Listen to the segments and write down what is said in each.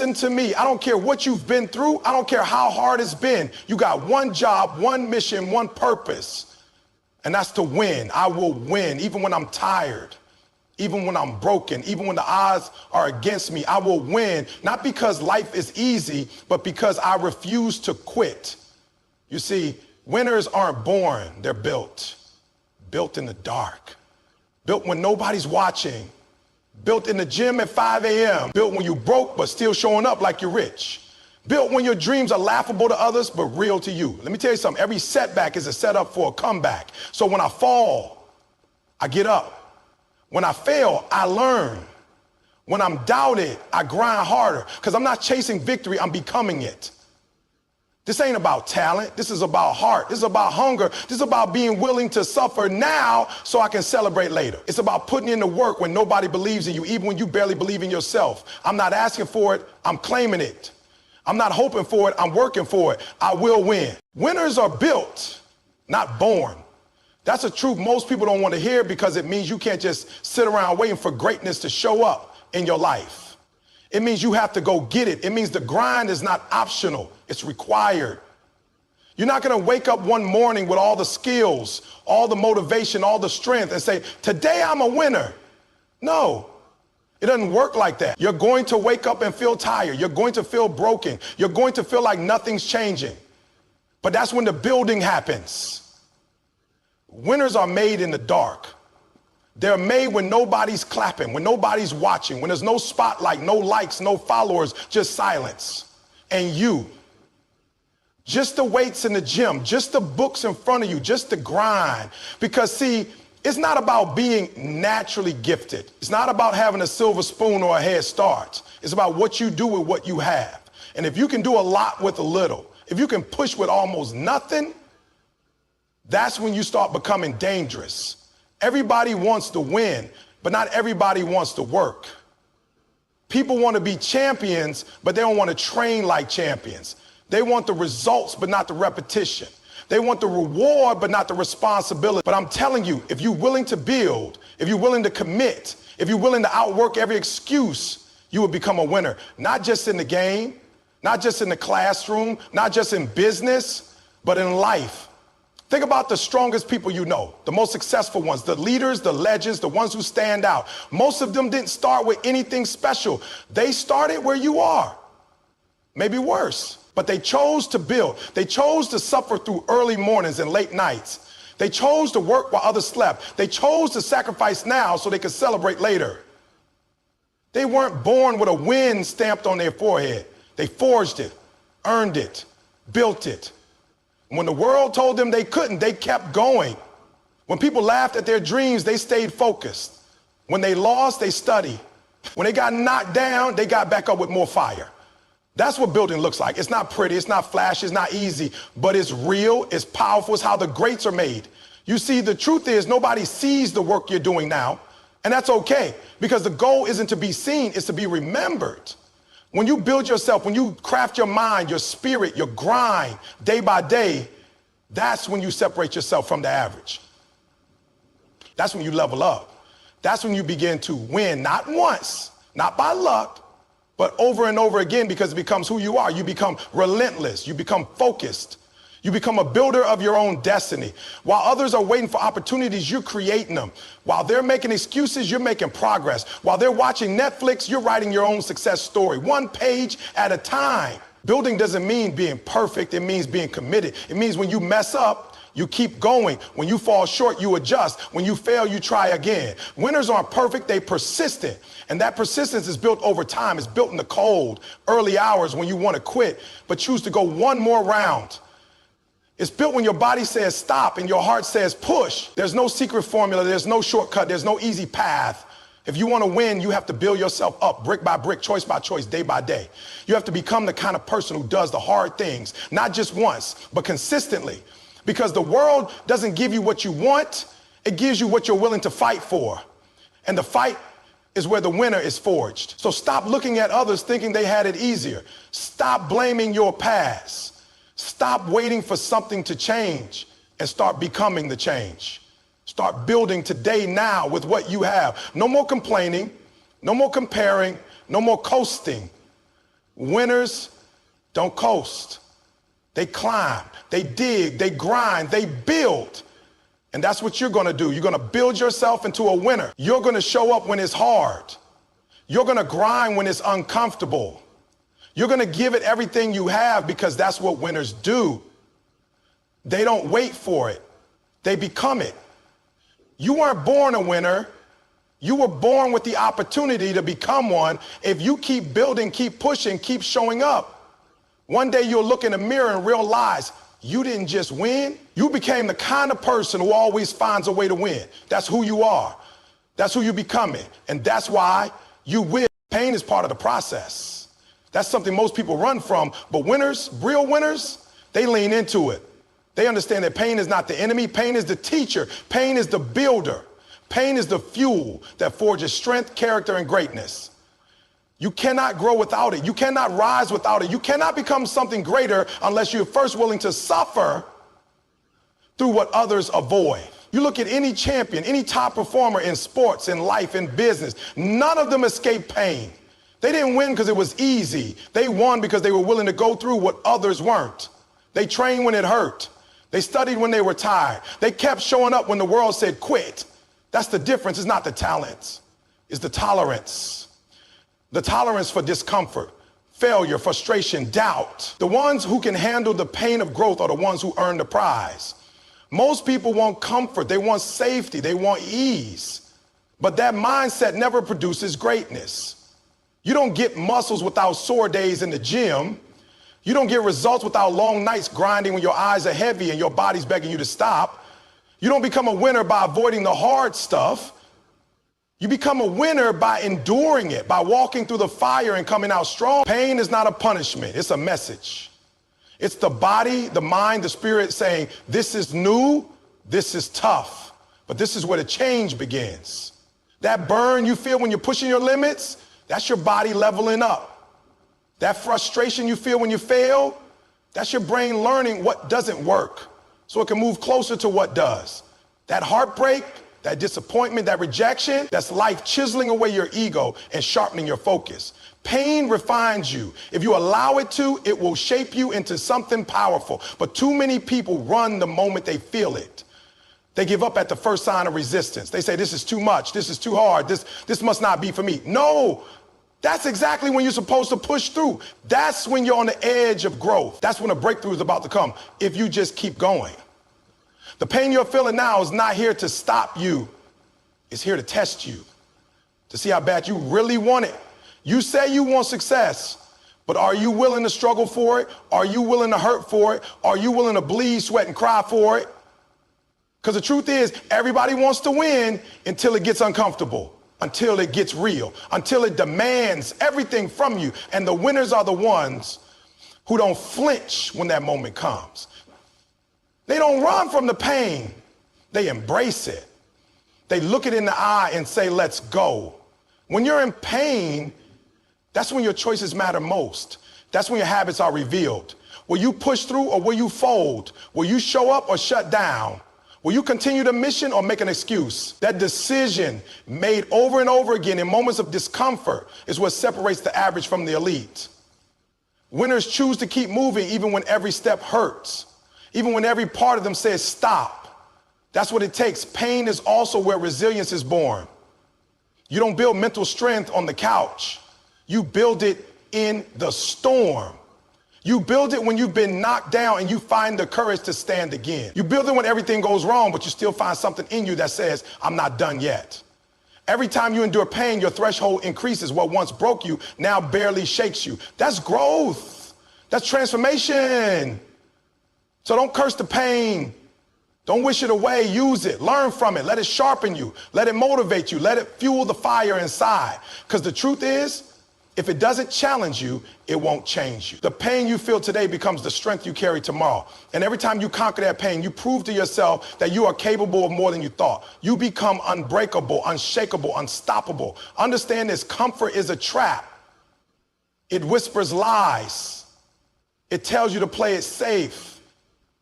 listen to me. I don't care what you've been through. I don't care how hard it's been. You got one job, one mission, one purpose, and that's to win. I will win, even when I'm tired, even when I'm broken, even when the odds are against me. I will win, not because life is easy, but because I refuse to quit. You see, winners aren't born, they're built. Built in the dark, built when nobody's watching, built in the gym at 5 a.m., built when you broke but still showing up like you're rich, built when your dreams are laughable to others but real to you. Let me tell you something, every setback is a setup for a comeback. So when I fall, I get up. When I fail, I learn. When I'm doubted, I grind harder, because I'm not chasing victory, I'm becoming it. This ain't about talent. This is about heart. This is about hunger. This is about being willing to suffer now so I can celebrate later. It's about putting in the work when nobody believes in you, even when you barely believe in yourself. I'm not asking for it. I'm claiming it. I'm not hoping for it. I'm working for it. I will win. Winners are built, not born. That's a truth most people don't want to hear, because it means you can't just sit around waiting for greatness to show up in your life. It means you have to go get it. It means the grind is not optional, it's required. You're not gonna wake up one morning with all the skills, all the motivation, all the strength and say, today I'm a winner. No, it doesn't work like that. You're going to wake up and feel tired. You're going to feel broken. You're going to feel like nothing's changing. But that's when the building happens. Winners are made in the dark. They're made when nobody's clapping, when nobody's watching, when there's no spotlight, no likes, no followers, just silence. And you, just the weights in the gym, just the books in front of you, just the grind. Because see, it's not about being naturally gifted. It's not about having a silver spoon or a head start. It's about what you do with what you have. And if you can do a lot with a little, if you can push with almost nothing, that's when you start becoming dangerous. Everybody wants to win, but not everybody wants to work. People want to be champions, but they don't want to train like champions. They want the results, but not the repetition. They want the reward, but not the responsibility. But I'm telling you, if you're willing to build, if you're willing to commit, if you're willing to outwork every excuse, you will become a winner. Not just in the game, not just in the classroom, not just in business, but in life. Think about the strongest people you know, the most successful ones, the leaders, the legends, the ones who stand out. Most of them didn't start with anything special. They started where you are, maybe worse, but they chose to build. They chose to suffer through early mornings and late nights. They chose to work while others slept. They chose to sacrifice now so they could celebrate later. They weren't born with a win stamped on their forehead. They forged it, earned it, built it. When the world told them they couldn't, they kept going. When people laughed at their dreams, they stayed focused. When they lost, they studied. When they got knocked down, they got back up with more fire. That's what building looks like. It's not pretty, it's not flashy, it's not easy, but it's real, it's powerful, it's how the greats are made. You see, the truth is nobody sees the work you're doing now, and that's okay, because the goal isn't to be seen, it's to be remembered. When you build yourself, when you craft your mind, your spirit, your grind, day by day, that's when you separate yourself from the average. That's when you level up. That's when you begin to win, not once, not by luck, but over and over again, because it becomes who you are. You become relentless. You become focused. You become a builder of your own destiny. While others are waiting for opportunities, you're creating them. While they're making excuses, you're making progress. While they're watching Netflix, you're writing your own success story, one page at a time. Building doesn't mean being perfect. It means being committed. It means when you mess up, you keep going. When you fall short, you adjust. When you fail, you try again. Winners aren't perfect, they're persistent. And that persistence is built over time. It's built in the cold, early hours when you want to quit, but choose to go one more round. It's built when your body says stop and your heart says push. There's no secret formula. There's no shortcut. There's no easy path. If you want to win, you have to build yourself up brick by brick, choice by choice, day by day. You have to become the kind of person who does the hard things, not just once, but consistently. Because the world doesn't give you what you want. It gives you what you're willing to fight for. And the fight is where the winner is forged. So stop looking at others thinking they had it easier. Stop blaming your past. Stop waiting for something to change and start becoming the change. Start building today, now, with what you have. No more complaining, no more comparing, no more coasting. Winners don't coast. They climb, they dig, they grind, they build. And that's what you're gonna do. You're gonna build yourself into a winner. You're gonna show up when it's hard. You're gonna grind when it's uncomfortable. You're gonna give it everything you have because that's what winners do. They don't wait for it. They become it. You weren't born a winner. You were born with the opportunity to become one if you keep building, keep pushing, keep showing up. One day you'll look in the mirror and realize you didn't just win. You became the kind of person who always finds a way to win. That's who you are. That's who you're becoming. And that's why you will. Pain is part of the process. That's something most people run from. But winners, real winners, they lean into it. They understand that pain is not the enemy. Pain is the teacher. Pain is the builder. Pain is the fuel that forges strength, character, and greatness. You cannot grow without it. You cannot rise without it. You cannot become something greater unless you're first willing to suffer through what others avoid. You look at any champion, any top performer in sports, in life, in business, none of them escaped pain. They didn't win because it was easy. They won because they were willing to go through what others weren't. They trained when it hurt. They studied when they were tired. They kept showing up when the world said quit. That's the difference. It's not the talent. It's the tolerance. The tolerance for discomfort, failure, frustration, doubt. The ones who can handle the pain of growth are the ones who earn the prize. Most people want comfort. They want safety. They want ease. But that mindset never produces greatness. You don't get muscles without sore days in the gym. You don't get results without long nights grinding when your eyes are heavy and your body's begging you to stop. You don't become a winner by avoiding the hard stuff. You become a winner by enduring it, by walking through the fire and coming out strong. Pain is not a punishment, it's a message. It's the body, the mind, the spirit saying, this is new, this is tough, but this is where the change begins. That burn you feel when you're pushing your limits, that's your body leveling up. That frustration you feel when you fail, that's your brain learning what doesn't work so it can move closer to what does. That heartbreak, that disappointment, that rejection, that's life chiseling away your ego and sharpening your focus. Pain refines you. If you allow it to, it will shape you into something powerful. But too many people run the moment they feel it. They give up at the first sign of resistance. They say, this is too much, this is too hard, this must not be for me. No, that's exactly when you're supposed to push through. That's when you're on the edge of growth. That's when a breakthrough is about to come, if you just keep going. The pain you're feeling now is not here to stop you. It's here to test you, to see how bad you really want it. You say you want success, but are you willing to struggle for it? Are you willing to hurt for it? Are you willing to bleed, sweat, and cry for it? Because the truth is, everybody wants to win until it gets uncomfortable, until it gets real, until it demands everything from you. And the winners are the ones who don't flinch when that moment comes. They don't run from the pain. They embrace it. They look it in the eye and say, let's go. When you're in pain, that's when your choices matter most. That's when your habits are revealed. Will you push through or will you fold? Will you show up or shut down? Will you continue the mission or make an excuse? That decision made over and over again in moments of discomfort is what separates the average from the elite. Winners choose to keep moving even when every step hurts. Even when every part of them says stop. That's what it takes. Pain is also where resilience is born. You don't build mental strength on the couch. You build it in the storm. You build it when you've been knocked down and you find the courage to stand again. You build it when everything goes wrong, but you still find something in you that says, I'm not done yet. Every time you endure pain, your threshold increases. What once broke you now barely shakes you. That's growth. That's transformation. So don't curse the pain. Don't wish it away. Use it. Learn from it. Let it sharpen you. Let it motivate you. Let it fuel the fire inside. Because the truth is, if it doesn't challenge you, it won't change you. The pain you feel today becomes the strength you carry tomorrow. And every time you conquer that pain, you prove to yourself that you are capable of more than you thought. You become unbreakable, unshakable, unstoppable. Understand this, comfort is a trap. It whispers lies. It tells you to play it safe.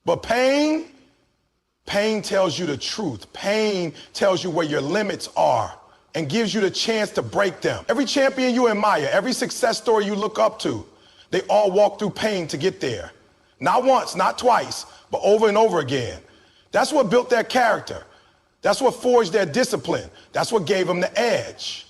But pain tells you the truth. Pain tells you where your limits are and gives you the chance to break them. Every champion you admire, every success story you look up to, They all walk through pain to get there. Not once, not twice, but over and over again. That's what built their character. That's what forged their discipline. That's what gave them the edge.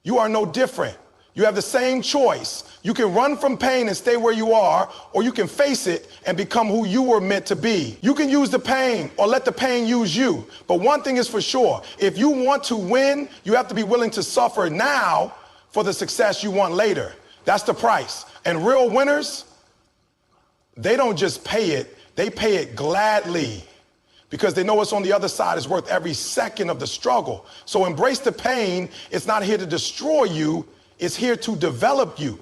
You are no different. You have the same choice. You can run from pain and stay where you are, or you can face it and become who you were meant to be. You can use the pain or let the pain use you. But one thing is for sure, if you want to win, you have to be willing to suffer now for the success you want later. That's the price. And real winners, they don't just pay it, they pay it gladly, because they know what's on the other side is worth every second of the struggle. So embrace the pain. It's not here to destroy you. It's here to develop you.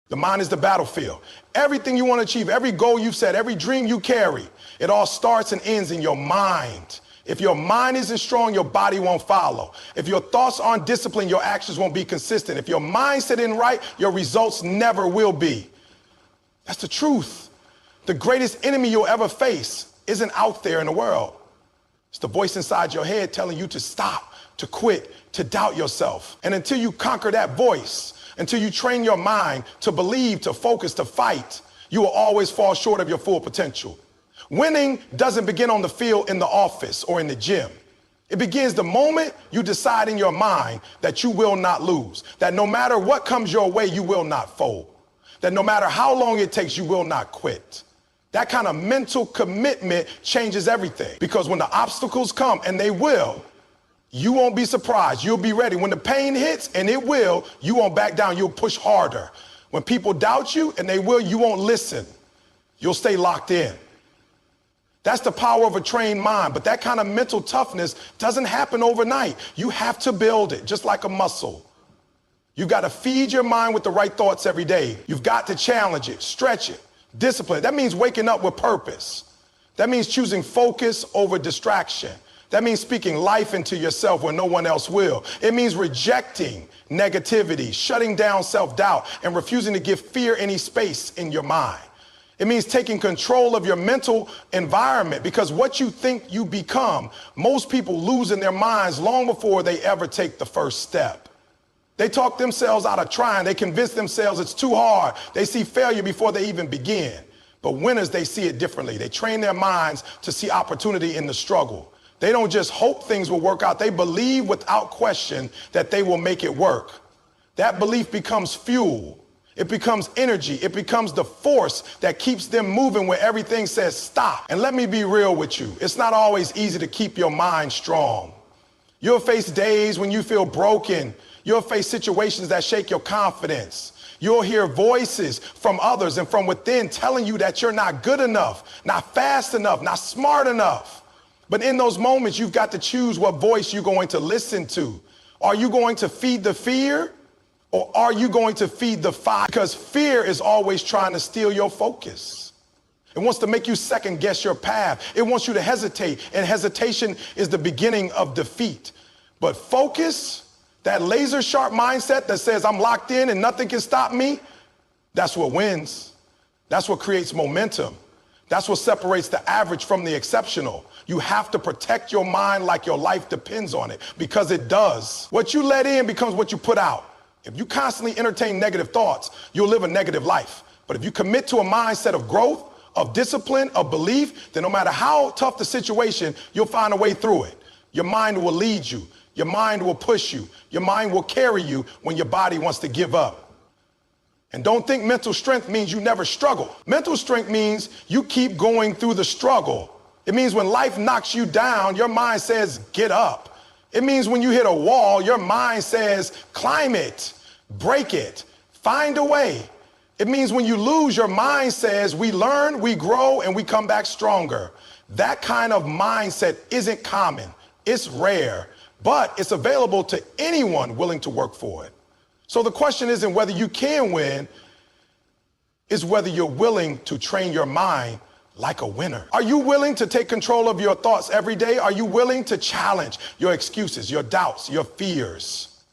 The mind is the battlefield. Everything you want to achieve, every goal you've set, every dream you carry, it all starts and ends in your mind. If your mind isn't strong, your body won't follow. If your thoughts aren't disciplined, your actions won't be consistent. If your mindset isn't right, your results never will be. That's the truth. The greatest enemy you'll ever face isn't out there in the world. It's the voice inside your head telling you to stop, to quit, to doubt yourself. And until you conquer that voice, until you train your mind to believe, to focus, to fight, you will always fall short of your full potential. Winning doesn't begin on the field, in the office, or in the gym. It begins the moment you decide in your mind that you will not lose, that no matter what comes your way, you will not fold, that no matter how long it takes, you will not quit. That kind of mental commitment changes everything, because when the obstacles come, and they will, you won't be surprised. You'll be ready. When the pain hits, and it will, you won't back down. You'll push harder. When people doubt you, and they will, you won't listen. You'll stay locked in. That's the power of a trained mind. But that kind of mental toughness doesn't happen overnight. You have to build it, just like a muscle. You got to feed your mind with the right thoughts every day. You've got to challenge it, stretch it. Discipline. That means waking up with purpose. That means choosing focus over distraction. That means speaking life into yourself when no one else will. It means rejecting negativity, shutting down self-doubt, and refusing to give fear any space in your mind. It means taking control of your mental environment, because what you think you become, most people lose in their minds long before they ever take the first step. They talk themselves out of trying. They convince themselves it's too hard. They see failure before they even begin. But winners, they see it differently. They train their minds to see opportunity in the struggle. They don't just hope things will work out. They believe without question that they will make it work. That belief becomes fuel. It becomes energy. It becomes the force that keeps them moving when everything says stop. And let me be real with you. It's not always easy to keep your mind strong. You'll face days when you feel broken. You'll face situations that shake your confidence. You'll hear voices from others and from within telling you that you're not good enough, not fast enough, not smart enough. But in those moments, you've got to choose what voice you're going to listen to. Are you going to feed the fear, or are you going to feed the fire? Because fear is always trying to steal your focus. It wants to make you second guess your path. It wants you to hesitate, and hesitation is the beginning of defeat. But focus, that laser sharp mindset that says I'm locked in and nothing can stop me, that's what wins. That's what creates momentum. That's what separates the average from the exceptional. You have to protect your mind like your life depends on it, because it does. What you let in becomes what you put out. If you constantly entertain negative thoughts, you'll live a negative life. But if you commit to a mindset of growth, of discipline, of belief, then no matter how tough the situation, you'll find a way through it. Your mind will lead you. Your mind will push you. Your mind will carry you when your body wants to give up. And don't think mental strength means you never struggle. Mental strength means you keep going through the struggle. It means when life knocks you down, your mind says, get up. It means when you hit a wall, your mind says, climb it, break it, find a way. It means when you lose, your mind says, we learn, we grow, and we come back stronger. That kind of mindset isn't common. It's rare. But it's available to anyone willing to work for it. So the question isn't whether you can win, it's whether you're willing to train your mind like a winner. Are you willing to take control of your thoughts every day? Are you willing to challenge your excuses, your doubts, your fears?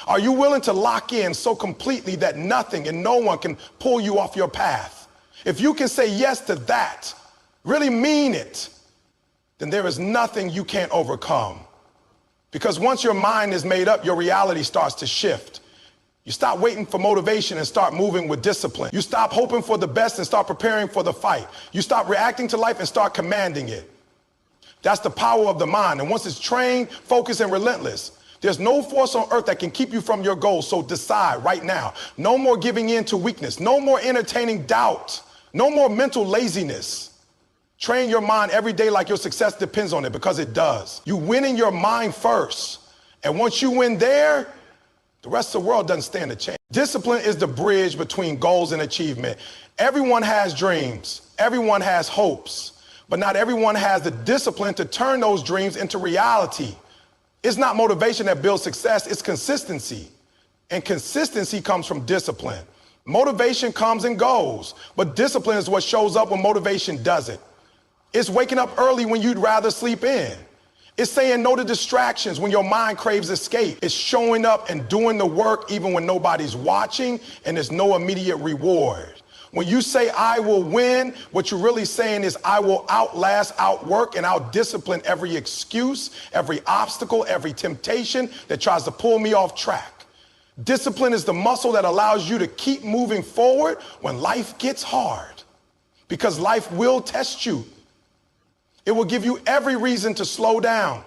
Are you willing to lock in so completely that nothing and no one can pull you off your path? If you can say yes to that, really mean it, then there is nothing you can't overcome. Because once your mind is made up, your reality starts to shift. You stop waiting for motivation and start moving with discipline. You stop hoping for the best and start preparing for the fight. You stop reacting to life and start commanding it. That's the power of the mind. And once it's trained, focused, and relentless, there's no force on earth that can keep you from your goals. So decide right now. No more giving in to weakness. No more entertaining doubt. No more mental laziness. Train your mind every day like your success depends on it, because it does. You win in your mind first. And once you win there, the rest of the world doesn't stand a chance. Discipline is the bridge between goals and achievement. Everyone has dreams. Everyone has hopes. But not everyone has the discipline to turn those dreams into reality. It's not motivation that builds success, it's consistency. And consistency comes from discipline. Motivation comes and goes, but discipline is what shows up when motivation doesn't. It's waking up early when you'd rather sleep in. It's saying no to distractions when your mind craves escape. It's showing up and doing the work even when nobody's watching and there's no immediate reward. When you say I will win, what you're really saying is I will outlast, outwork, and outdiscipline every excuse, every obstacle, every temptation that tries to pull me off track. Discipline is the muscle that allows you to keep moving forward when life gets hard, because life will test you. It will give you every reason to slow down,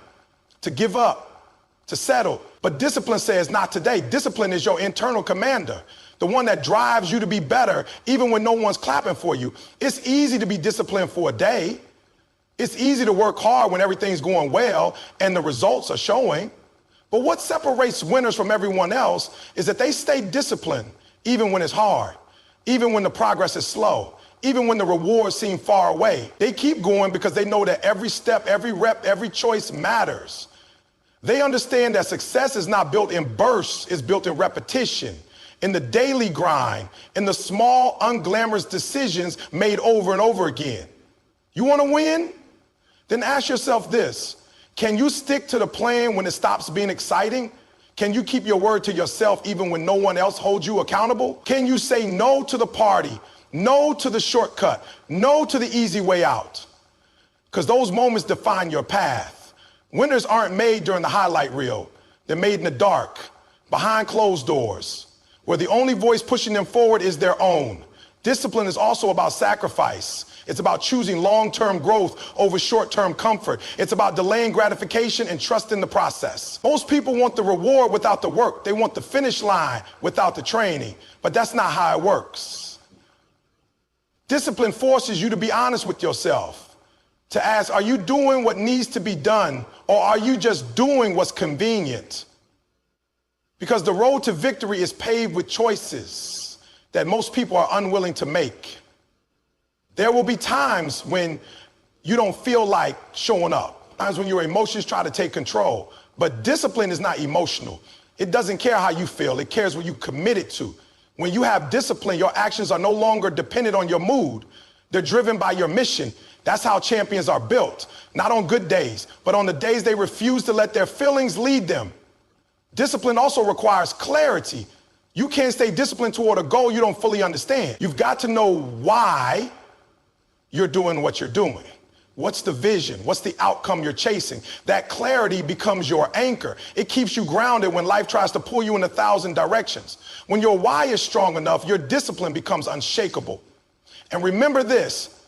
to give up, to settle. But discipline says not today. Discipline is your internal commander, the one that drives you to be better even when no one's clapping for you. It's easy to be disciplined for a day. It's easy to work hard when everything's going well and the results are showing. But what separates winners from everyone else is that they stay disciplined even when it's hard, even when the progress is slow, even when the rewards seem far away. They keep going because they know that every step, every rep, every choice matters. They understand that success is not built in bursts, it's built in repetition, in the daily grind, in the small, unglamorous decisions made over and over again. You want to win? Then ask yourself this: can you stick to the plan when it stops being exciting? Can you keep your word to yourself even when no one else holds you accountable? Can you say no to the party, no to the shortcut, no to the easy way out? Because those moments define your path. Winners aren't made during the highlight reel. They're made in the dark, behind closed doors, where the only voice pushing them forward is their own. Discipline is also about sacrifice. It's about choosing long-term growth over short-term comfort. It's about delaying gratification and trusting the process. Most people want the reward without the work. They want the finish line without the training. But that's not how it works. Discipline forces you to be honest with yourself, to ask, are you doing what needs to be done, or are you just doing what's convenient? Because the road to victory is paved with choices that most people are unwilling to make. There will be times when you don't feel like showing up, times when your emotions try to take control. But discipline is not emotional. It doesn't care how you feel. It cares what you committed to. When you have discipline, your actions are no longer dependent on your mood. They're driven by your mission. That's how champions are built, not on good days, but on the days they refuse to let their feelings lead them. Discipline also requires clarity. You can't stay disciplined toward a goal you don't fully understand. You've got to know why you're doing what you're doing. What's the vision? What's the outcome you're chasing? That clarity becomes your anchor. It keeps you grounded when life tries to pull you in 1,000 directions. When your why is strong enough, your discipline becomes unshakable. And remember this: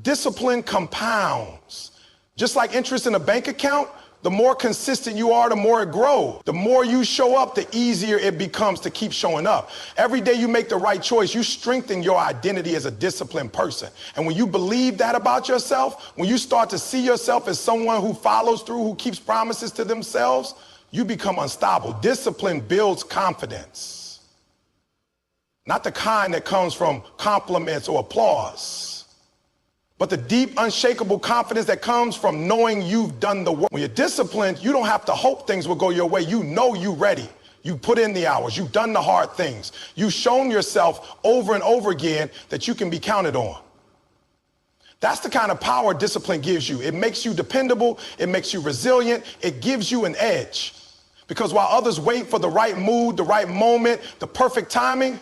discipline compounds. Just like interest in a bank account, the more consistent you are, the more it grows. The more you show up, the easier it becomes to keep showing up. Every day you make the right choice, you strengthen your identity as a disciplined person. And when you believe that about yourself, when you start to see yourself as someone who follows through, who keeps promises to themselves, you become unstoppable. Discipline builds confidence. Not the kind that comes from compliments or applause, but the deep, unshakable confidence that comes from knowing you've done the work. When you're disciplined, you don't have to hope things will go your way. You know you're ready. You put in the hours. You've done the hard things. You've shown yourself over and over again that you can be counted on. That's the kind of power discipline gives you. It makes you dependable. It makes you resilient. It gives you an edge. Because while others wait for the right mood, the right moment, the perfect timing,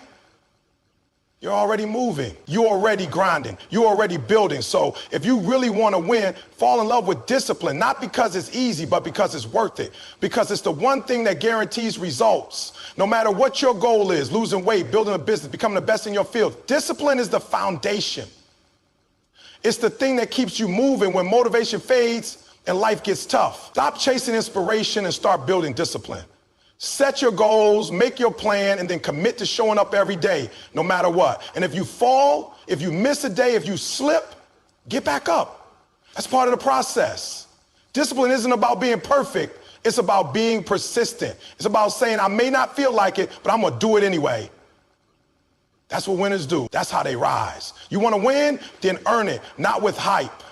You're already moving. You're already grinding. You're already building. So if you really want to win, fall in love with discipline, not because it's easy, but because it's worth it. Because it's the one thing that guarantees results. No matter what your goal is, losing weight, building a business, becoming the best in your field, discipline is the foundation. It's the thing that keeps you moving when motivation fades and life gets tough. Stop chasing inspiration and start building discipline. Set your goals, make your plan, and then commit to showing up every day, no matter what. And if you fall, if you miss a day, if you slip, get back up. That's part of the process. Discipline isn't about being perfect. It's about being persistent. It's about saying, I may not feel like it, but I'm going to do it anyway. That's what winners do. That's how they rise. You want to win? Then earn it. Not with hype,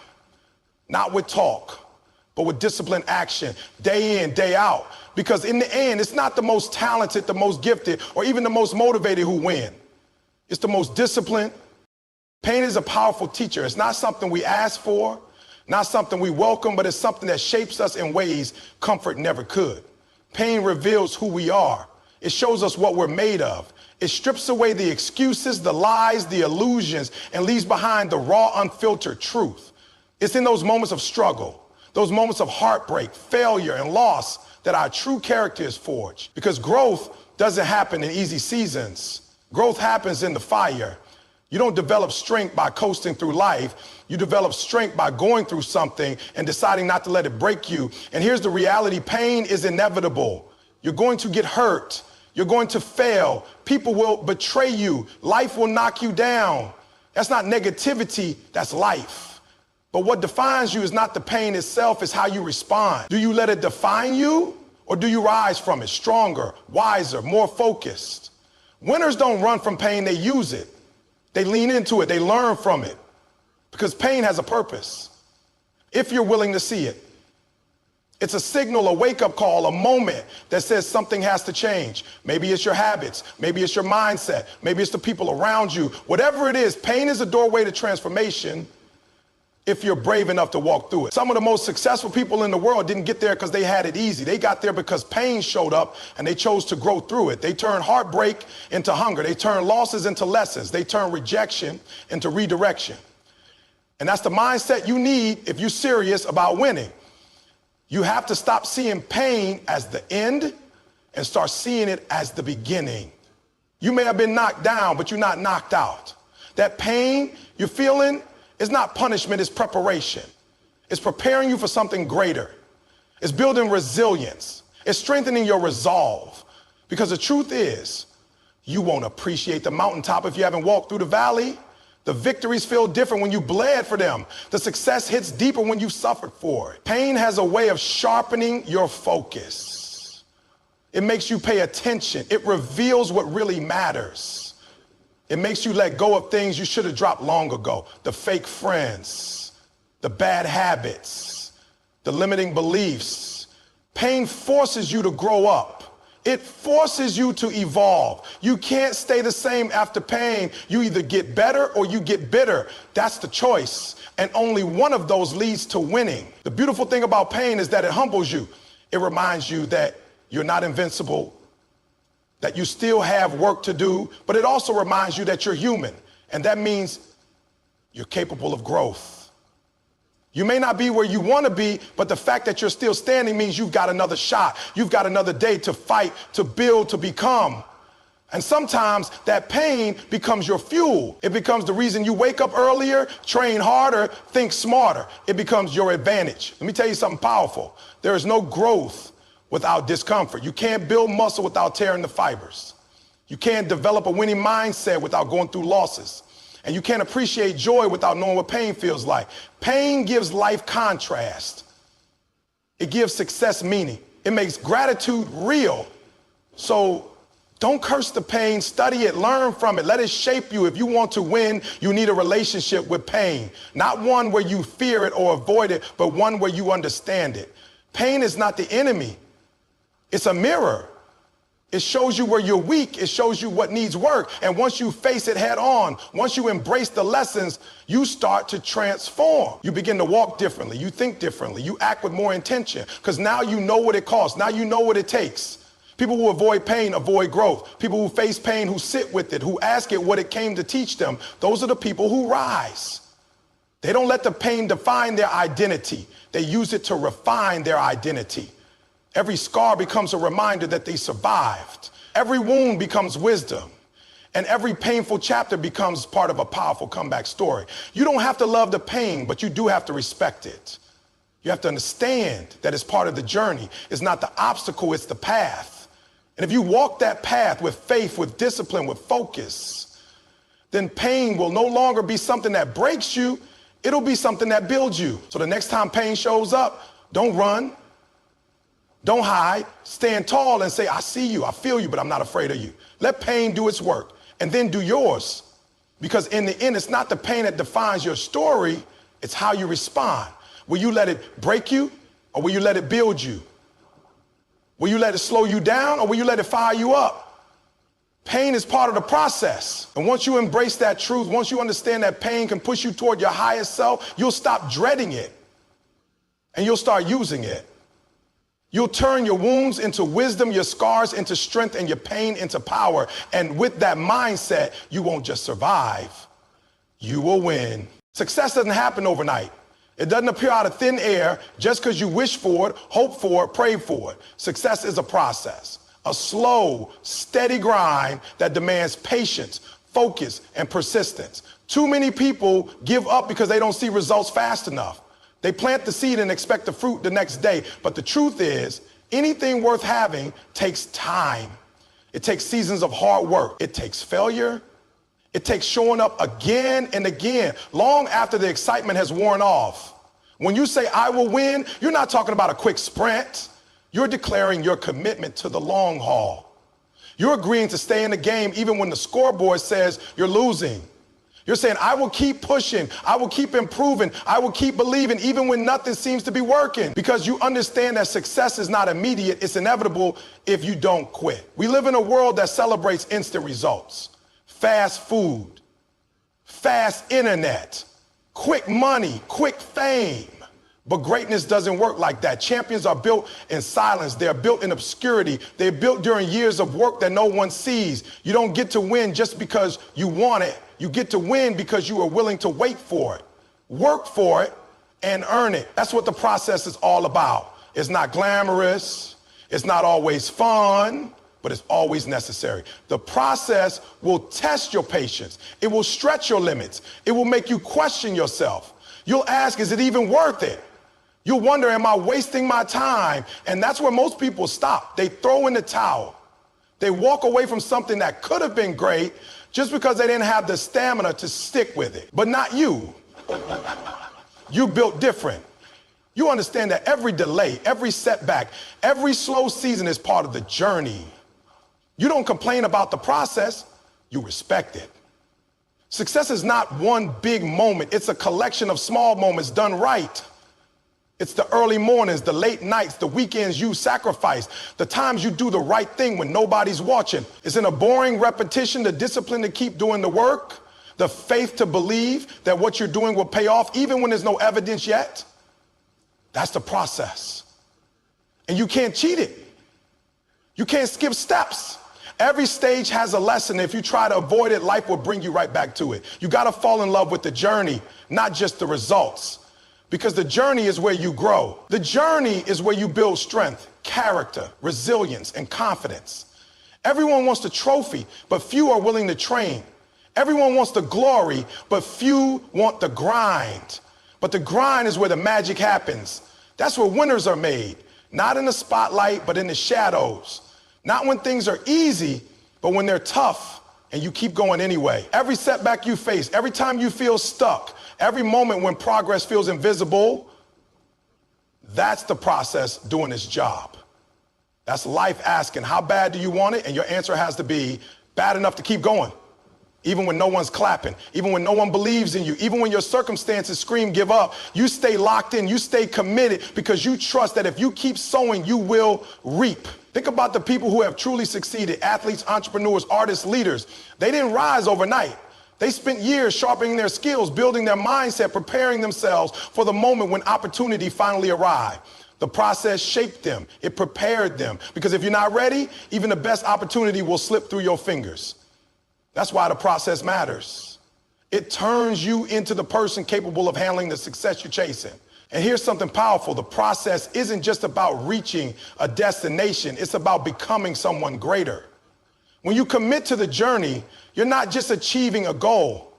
not with talk, but with disciplined action, day in, day out. Because in the end, it's not the most talented, the most gifted, or even the most motivated who win. It's the most disciplined. Pain is a powerful teacher. It's not something we ask for, not something we welcome, but it's something that shapes us in ways comfort never could. Pain reveals who we are. It shows us what we're made of. It strips away the excuses, the lies, the illusions, and leaves behind the raw, unfiltered truth. It's in those moments of struggle, those moments of heartbreak, failure, and loss that our true character is forged. Because growth doesn't happen in easy seasons. Growth happens in the fire. You don't develop strength by coasting through life. You develop strength by going through something and deciding not to let it break you. And here's the reality: pain is inevitable. You're going to get hurt. You're going to fail. People will betray you. Life will knock you down. That's not negativity, that's life. But what defines you is not the pain itself, it's how you respond. Do you let it define you, or do you rise from it stronger, wiser, more focused? Winners don't run from pain, they use it. They lean into it, they learn from it. Because pain has a purpose, if you're willing to see it. It's a signal, a wake-up call, a moment that says something has to change. Maybe it's your habits, maybe it's your mindset, maybe it's the people around you. Whatever it is, pain is a doorway to transformation if you're brave enough to walk through it. Some of the most successful people in the world didn't get there because they had it easy. They got there because pain showed up and they chose to grow through it. They turned heartbreak into hunger. They turned losses into lessons. They turned rejection into redirection. And that's the mindset you need if you're serious about winning. You have to stop seeing pain as the end and start seeing it as the beginning. You may have been knocked down, but you're not knocked out. That pain you're feeling is not punishment, it's preparation. It's preparing you for something greater. It's building resilience. It's strengthening your resolve. Because the truth is, you won't appreciate the mountaintop if you haven't walked through the valley. The victories feel different when you bled for them. The success hits deeper when you suffered for it. Pain has a way of sharpening your focus. It makes you pay attention. It reveals what really matters. It makes you let go of things you should have dropped long ago. The fake friends, the bad habits, the limiting beliefs. Pain forces you to grow up. It forces you to evolve. You can't stay the same after pain. You either get better or you get bitter. That's the choice. And only one of those leads to winning. The beautiful thing about pain is that it humbles you. It reminds you that you're not invincible, that you still have work to do, but it also reminds you that you're human. And that means you're capable of growth. You may not be where you want to be, but the fact that you're still standing means you've got another shot. You've got another day to fight, to build, to become. And sometimes that pain becomes your fuel. It becomes the reason you wake up earlier, train harder, think smarter. It becomes your advantage. Let me tell you something powerful. There is no growth without discomfort. You can't build muscle without tearing the fibers. You can't develop a winning mindset without going through losses. And you can't appreciate joy without knowing what pain feels like. Pain gives life contrast. It gives success meaning. It makes gratitude real. So don't curse the pain, study it, learn from it, let it shape you. If you want to win, you need a relationship with pain. Not one where you fear it or avoid it, but one where you understand it. Pain is not the enemy. It's a mirror. It shows you where you're weak. It shows you what needs work. And once you face it head on, once you embrace the lessons, you start to transform. You begin to walk differently. You think differently. You act with more intention because now you know what it costs. Now you know what it takes. People who avoid pain avoid growth. People who face pain, who sit with it, who ask it what it came to teach them, those are the people who rise. They don't let the pain define their identity. They use it to refine their identity. Every scar becomes a reminder that they survived. Every wound becomes wisdom. And every painful chapter becomes part of a powerful comeback story. You don't have to love the pain, but you do have to respect it. You have to understand that it's part of the journey. It's not the obstacle, it's the path. And if you walk that path with faith, with discipline, with focus, then pain will no longer be something that breaks you. It'll be something that builds you. So the next time pain shows up, don't run. Don't hide. Stand tall and say, I see you, I feel you, but I'm not afraid of you. Let pain do its work and then do yours. Because in the end, it's not the pain that defines your story, it's how you respond. Will you let it break you or will you let it build you? Will you let it slow you down or will you let it fire you up? Pain is part of the process. And once you embrace that truth, once you understand that pain can push you toward your highest self, you'll stop dreading it and you'll start using it. You'll turn your wounds into wisdom, your scars into strength, and your pain into power. And with that mindset, you won't just survive, you will win. Success doesn't happen overnight. It doesn't appear out of thin air just because you wish for it, hope for it, pray for it. Success is a process, a slow, steady grind that demands patience, focus, and persistence. Too many people give up because they don't see results fast enough. They plant the seed and expect the fruit the next day. But the truth is, anything worth having takes time. It takes seasons of hard work. It takes failure. It takes showing up again and again, long after the excitement has worn off. When you say, I will win, you're not talking about a quick sprint. You're declaring your commitment to the long haul. You're agreeing to stay in the game even when the scoreboard says you're losing. You're saying, I will keep pushing, I will keep improving, I will keep believing even when nothing seems to be working, because you understand that success is not immediate, it's inevitable if you don't quit. We live in a world that celebrates instant results, fast food, fast internet, quick money, quick fame. But greatness doesn't work like that. Champions are built in silence. They're built in obscurity. They're built during years of work that no one sees. You don't get to win just because you want it. You get to win because you are willing to wait for it, work for it, and earn it. That's what the process is all about. It's not glamorous. It's not always fun, but it's always necessary. The process will test your patience. It will stretch your limits. It will make you question yourself. You'll ask, is it even worth it? You'll wonder, am I wasting my time? And that's where most people stop. They throw in the towel. They walk away from something that could have been great just because they didn't have the stamina to stick with it. But not you. You built different. You understand that every delay, every setback, every slow season is part of the journey. You don't complain about the process, you respect it. Success is not one big moment. It's a collection of small moments done right. It's the early mornings, the late nights, the weekends you sacrifice, the times you do the right thing when nobody's watching. It's in a boring repetition, the discipline to keep doing the work, the faith to believe that what you're doing will pay off even when there's no evidence yet. That's the process. And you can't cheat it. You can't skip steps. Every stage has a lesson. If you try to avoid it, life will bring you right back to it. You got to fall in love with the journey, not just the results. Because the journey is where you grow. The journey is where you build strength, character, resilience, and confidence. Everyone wants the trophy, but few are willing to train. Everyone wants the glory, but few want the grind. But the grind is where the magic happens. That's where winners are made. Not in the spotlight, but in the shadows. Not when things are easy, but when they're tough and you keep going anyway. Every setback you face, every time you feel stuck, every moment when progress feels invisible, that's the process doing its job. That's life asking, how bad do you want it? And your answer has to be bad enough to keep going. Even when no one's clapping, even when no one believes in you, even when your circumstances scream give up, you stay locked in, you stay committed because you trust that if you keep sowing, you will reap. Think about the people who have truly succeeded, athletes, entrepreneurs, artists, leaders. They didn't rise overnight. They spent years sharpening their skills, building their mindset, preparing themselves for the moment when opportunity finally arrived. The process shaped them. It prepared them. Because if you're not ready, even the best opportunity will slip through your fingers. That's why the process matters. It turns you into the person capable of handling the success you're chasing. And here's something powerful. The process isn't just about reaching a destination. It's about becoming someone greater. When you commit to the journey, you're not just achieving a goal.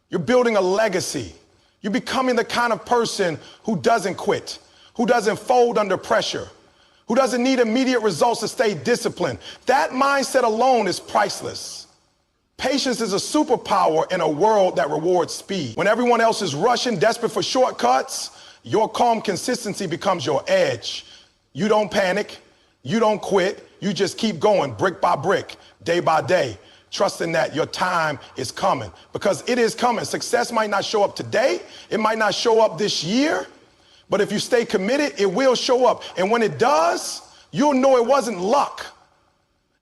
You're building a legacy. You're becoming the kind of person who doesn't quit, who doesn't fold under pressure, who doesn't need immediate results to stay disciplined. That mindset alone is priceless. Patience is a superpower in a world that rewards speed. When everyone else is rushing, desperate for shortcuts, your calm consistency becomes your edge. You don't panic. You don't quit. You just keep going brick by brick, day by day, trusting that your time is coming, because it is coming. Success might not show up today. It might not show up this year. But if you stay committed, it will show up. And when it does, you'll know it wasn't luck.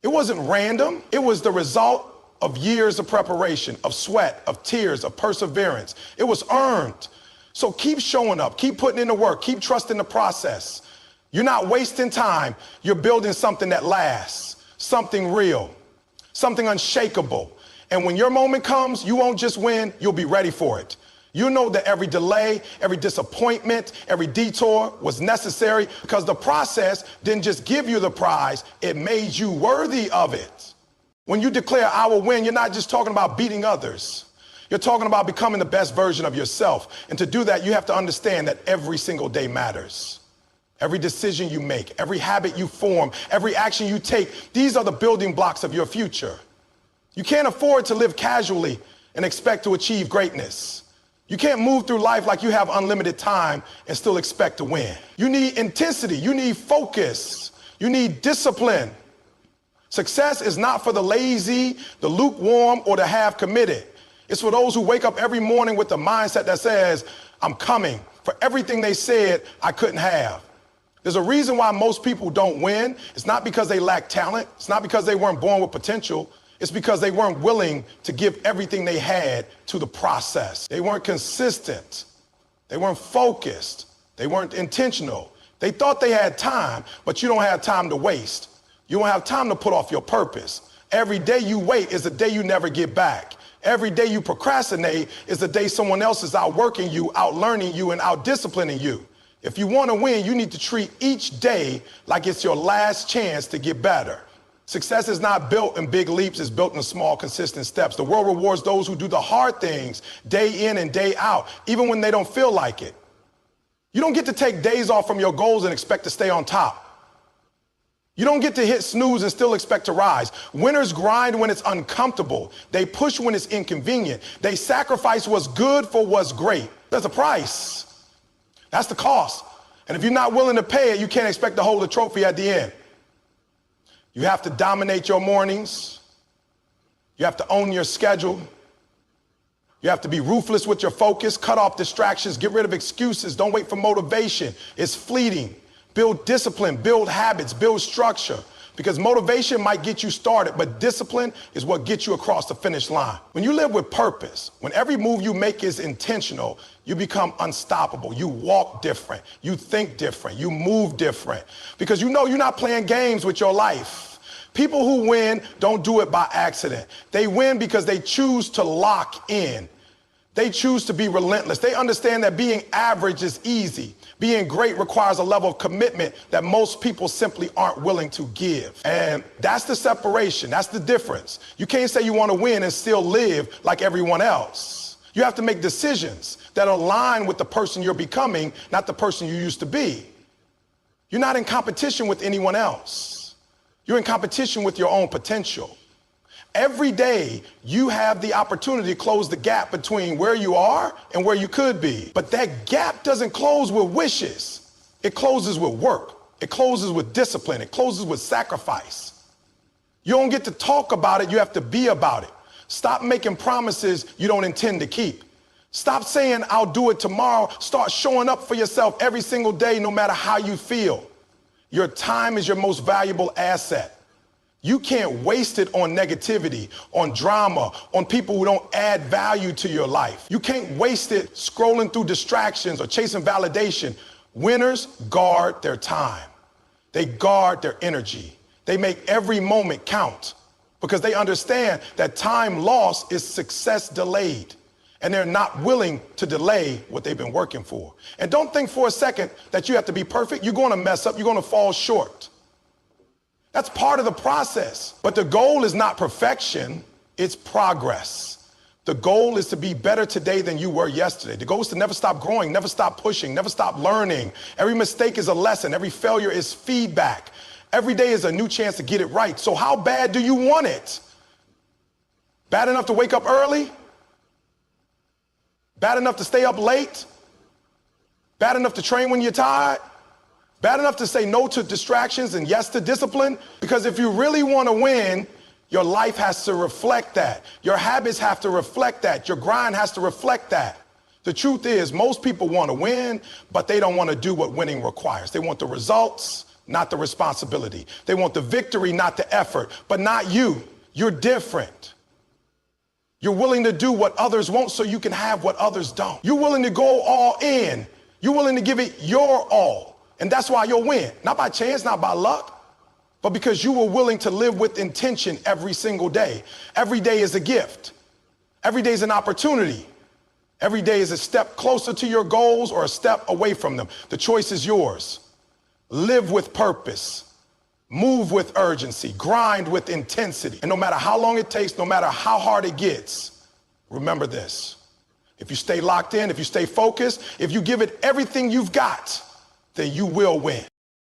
It wasn't random. It was the result of years of preparation, of sweat, of tears, of perseverance. It was earned. So keep showing up, keep putting in the work, keep trusting the process. You're not wasting time. You're building something that lasts, something real, something unshakable. And when your moment comes, you won't just win, you'll be ready for it. You know that every delay, every disappointment, every detour was necessary, because the process didn't just give you the prize, it made you worthy of it. When you declare I will win, you're not just talking about beating others. You're talking about becoming the best version of yourself. And to do that, you have to understand that every single day matters. Every decision you make, every habit you form, every action you take, these are the building blocks of your future. You can't afford to live casually and expect to achieve greatness. You can't move through life like you have unlimited time and still expect to win. You need intensity. You need focus. You need discipline. Success is not for the lazy, the lukewarm, or the half committed. It's for those who wake up every morning with the mindset that says, I'm coming for everything they said I couldn't have. There's a reason why most people don't win. It's not because they lack talent. It's not because they weren't born with potential. It's because they weren't willing to give everything they had to the process. They weren't consistent. They weren't focused. They weren't intentional. They thought they had time, but you don't have time to waste. You don't have time to put off your purpose. Every day you wait is a day you never get back. Every day you procrastinate is the day someone else is outworking you, outlearning you, and outdisciplining you. If you want to win, you need to treat each day like it's your last chance to get better. Success is not built in big leaps, it's built in small, consistent steps. The world rewards those who do the hard things day in and day out, even when they don't feel like it. You don't get to take days off from your goals and expect to stay on top. You don't get to hit snooze and still expect to rise. Winners grind when it's uncomfortable. They push when it's inconvenient. They sacrifice what's good for what's great. There's a price. That's the cost. And if you're not willing to pay it, you can't expect to hold the trophy at the end. You have to dominate your mornings. You have to own your schedule. You have to be ruthless with your focus, cut off distractions, get rid of excuses. Don't wait for motivation. It's fleeting. Build discipline, build habits, build structure. Because motivation might get you started, but discipline is what gets you across the finish line. When you live with purpose, when every move you make is intentional, you become unstoppable. You walk different. You think different. You move different. Because you know you're not playing games with your life. People who win don't do it by accident. They win because they choose to lock in. They choose to be relentless. They understand that being average is easy. Being great requires a level of commitment that most people simply aren't willing to give. And that's the separation. That's the difference. You can't say you want to win and still live like everyone else. You have to make decisions that align with the person you're becoming, not the person you used to be. You're not in competition with anyone else. You're in competition with your own potential. Every day, you have the opportunity to close the gap between where you are and where you could be. But that gap doesn't close with wishes. It closes with work. It closes with discipline. It closes with sacrifice. You don't get to talk about it. You have to be about it. Stop making promises you don't intend to keep. Stop saying, I'll do it tomorrow. Start showing up for yourself every single day, no matter how you feel. Your time is your most valuable asset. You can't waste it on negativity, on drama, on people who don't add value to your life. You can't waste it scrolling through distractions or chasing validation. Winners guard their time. They guard their energy. They make every moment count because they understand that time lost is success delayed, and they're not willing to delay what they've been working for. And don't think for a second that you have to be perfect. You're going to mess up. You're going to fall short. That's part of the process. But the goal is not perfection. It's progress. The goal is to be better today than you were yesterday. The goal is to never stop growing, never stop pushing, never stop learning. Every mistake is a lesson. Every failure is feedback. Every day is a new chance to get it right. So how bad do you want it? Bad enough to wake up early? Bad enough to stay up late? Bad enough to train when you're tired? Bad enough to say no to distractions and yes to discipline? Because if you really want to win, your life has to reflect that. Your habits have to reflect that. Your grind has to reflect that. The truth is, most people want to win, but they don't want to do what winning requires. They want the results, not the responsibility. They want the victory, not the effort, but not you. You're different. You're willing to do what others won't so you can have what others don't. You're willing to go all in. You're willing to give it your all. And that's why you'll win. Not by chance, not by luck, but because you were willing to live with intention every single day. Every day is a gift. Every day is an opportunity. Every day is a step closer to your goals or a step away from them. The choice is yours. Live with purpose. Move with urgency. Grind with intensity. And no matter how long it takes, no matter how hard it gets, remember this. If you stay locked in, if you stay focused, if you give it everything you've got, then you will win.